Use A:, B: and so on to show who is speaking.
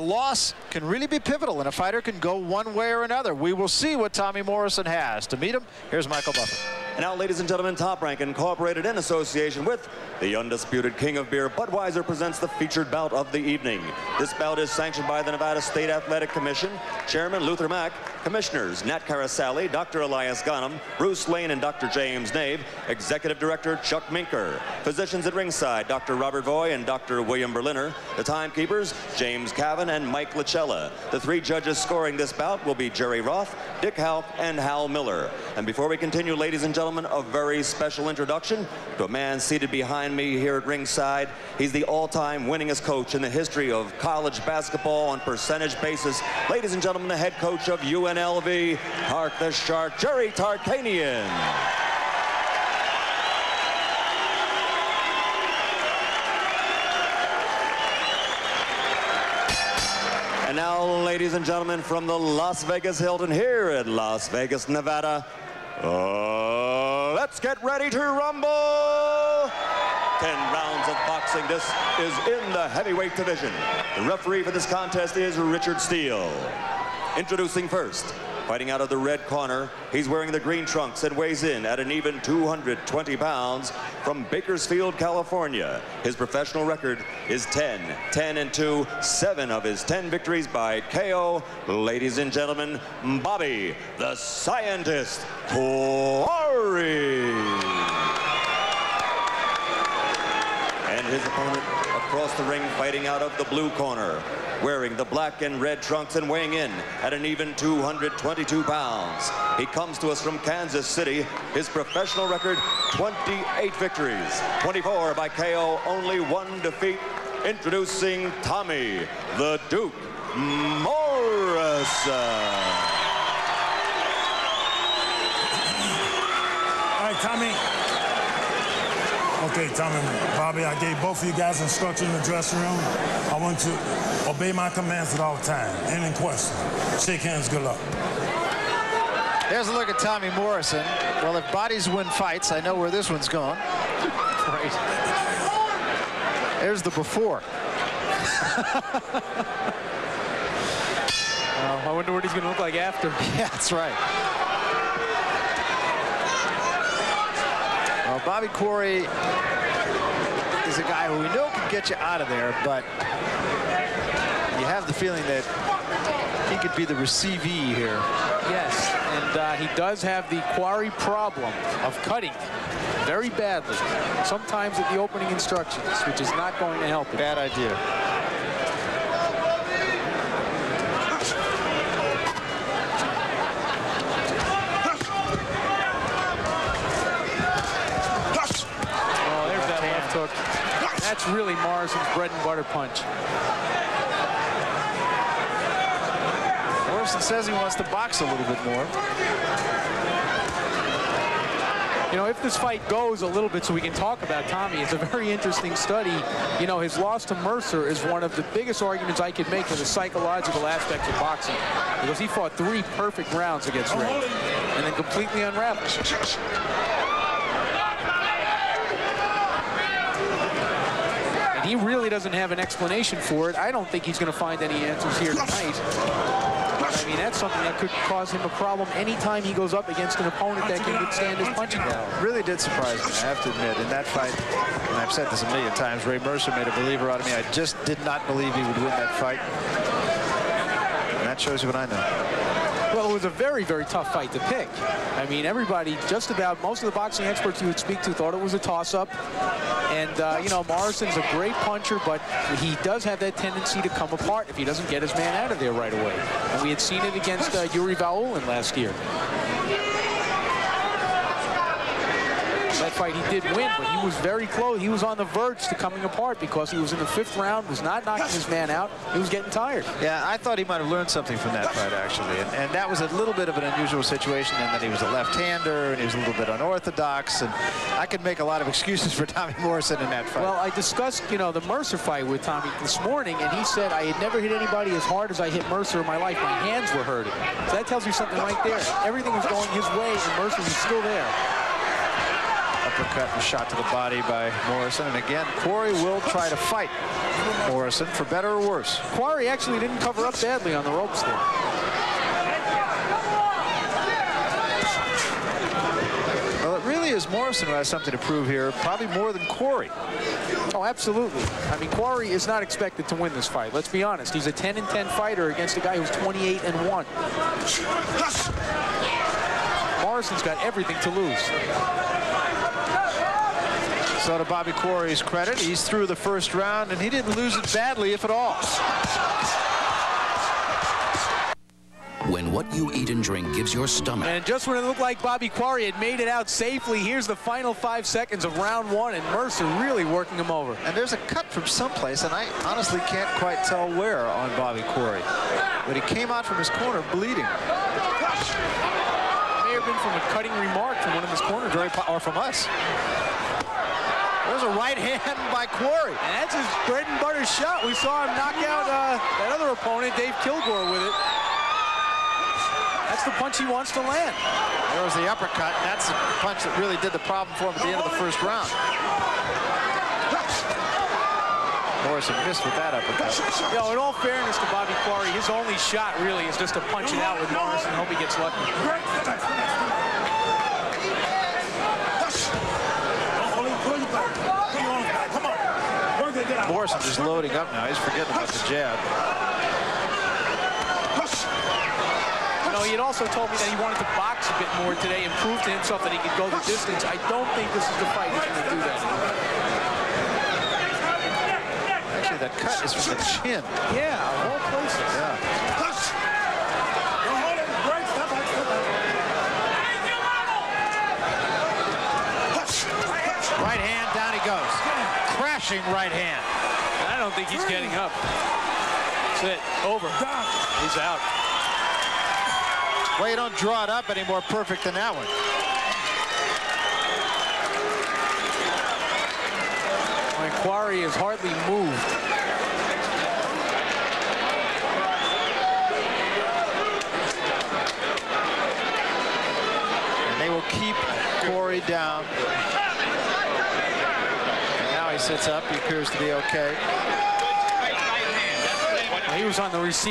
A: Loss can really be pivotal, and a fighter can go one way or another. We will see what Tommy Morroson has. To meet him, here's Michael Buffer.
B: And now, ladies and gentlemen, Top Rank Incorporated, in association with the undisputed king of beer, Budweiser, presents the featured bout of the evening. This bout is sanctioned by the Nevada State Athletic Commission, Chairman Luther Mack, Commissioners Nat Carasali, Dr. Elias Ghanem, Bruce Lane, and Dr. James Nave, Executive Director Chuck Minker, physicians at ringside, Dr. Robert Voy and Dr. William Berliner, the timekeepers, James Cavan and Mike Lachella. The three judges scoring this bout will be Jerry Roth, Dick Houck, and Hal Miller. And before we continue, ladies and gentlemen, a very special introduction to a man seated behind me here at ringside. He's the all-time winningest coach in the history of college basketball on percentage basis. Ladies and gentlemen, the head coach of UNLV, Tark the Shark, Jerry Tarkanian. And now, ladies and gentlemen, from the Las Vegas Hilton here at Las Vegas, Nevada, let's get ready to rumble! 10 rounds of boxing. This is in the heavyweight division. The referee for this contest is Richard Steele. Introducing first, fighting out of the red corner, he's wearing the green trunks and weighs in at an even 220 pounds from Bakersfield, California. His professional record is 10-2, 7 of his 10 victories by KO. Ladies and gentlemen, Bobby the Scientist Quarry. And his opponent across the ring, fighting out of the blue corner, wearing the black and red trunks and weighing in at an even 222 pounds. He comes to us from Kansas City. His professional record, 28 victories, 24 by KO, only 1 defeat. Introducing Tommy the Duke Morroson.
C: All right, Tommy. Okay, Tommy, Bobby, I gave both of you guys instructions in the dressing room. I want you to obey my commands at all times. Any question? Shake hands, good luck.
A: There's a look at Tommy Morroson. Well, if bodies win fights, I know where this one's going. Right. There's the before.
D: I wonder what he's going to look like after.
A: Yeah, that's right. Well, Bobby Quarry is a guy who we know can get you out of there, but you have the feeling that he could be the receivee here.
D: Yes, and he does have the Quarry problem of cutting very badly, sometimes at the opening instructions, which is not going to help him.
A: Bad idea.
D: That's really Morrison's bread and butter punch.
A: Morroson says he wants to box a little bit more.
D: You know, if this fight goes a little bit so we can talk about Tommy, it's a very interesting study. You know, his loss to Mercer is one of the biggest arguments I could make for the psychological aspects of boxing, because he fought 3 perfect rounds against Ray and then completely unraveled. He really doesn't have an explanation for it. I don't think he's going to find any answers here tonight. I mean, that's something that could cause him a problem anytime he goes up against an opponent that can withstand his punching power.
A: Really did surprise me, I have to admit. In that fight, and I've said this a million times, Ray Mercer made a believer out of me. I just did not believe he would win that fight. And that shows you what I know.
D: Well, it was a very, very tough fight to pick. I mean, everybody, just about most of the boxing experts you would speak to thought it was a toss-up. And, you know, Morrison's a great puncher, but he does have that tendency to come apart if he doesn't get his man out of there right away. And we had seen it against Yuri Vaulin last year. That fight he did win, but he was very close. He was on the verge to coming apart because he was in the 5th round, was not knocking his man out. He was getting tired.
A: Yeah, I thought he might have learned something from that fight, actually. And that was a little bit of an unusual situation, and then he was a left-hander, and he was a little bit unorthodox, and I could make a lot of excuses for Tommy Morroson in that fight.
D: Well, I discussed, you know, the Mercer fight with Tommy this morning, and he said, I had never hit anybody as hard as I hit Mercer in my life. My hands were hurting. So that tells you something right there. Everything was going his way, and Mercer was still there.
A: Uppercut and shot to the body by Morroson. And again, Quarry will try to fight Morroson, for better or worse.
D: Quarry actually didn't cover up badly on the ropes there.
A: Well, it really is Morroson who has something to prove here, probably more than Quarry.
D: Oh, absolutely. I mean, Quarry is not expected to win this fight. Let's be honest. He's a 10-10 fighter against a guy who's 28-1. Morrison's got everything to lose.
A: So to Bobby Quarry's credit, he's through the first round, and he didn't lose it badly, if at all.
E: When what you eat and drink gives your stomach.
D: And just when it looked like Bobby Quarry had made it out safely, here's the final 5 seconds of round 1, and Mercer really working him over.
A: And there's a cut from someplace, and I honestly can't quite tell where on Bobby Quarry. But he came out from his corner bleeding.
D: May have been from a cutting remark from one of his corners.
A: Or from us. There's a right hand by Quarry.
D: And that's his bread and butter shot. We saw him knock out that other opponent, Dave Kilgore, with it. That's the punch he wants to land.
A: There was the uppercut, and that's the punch that really did the problem for him at the end of the first round. Morroson missed with that uppercut.
D: You know, in all fairness to Bobby Quarry, his only shot really is just to punch it out with Morroson. Hope he gets lucky.
A: Morroson just loading up now. He's forgetting about the jab.
D: You know, he had also told me that he wanted to box a bit more today and prove to himself that he could go the distance. I don't think this is the fight he's going to do that.
A: Actually, that cut is from the chin.
D: Yeah, of all places.
A: Yeah. Right hand, down he goes. Crashing right hand.
D: I don't think he's getting up. That's it. Over. He's out.
A: Well, you don't draw it up any more perfect than that one.
D: When Quarry has hardly moved.
A: And they will keep Quarry down. And now he sits up. He appears to be okay.
D: He was on the receiver.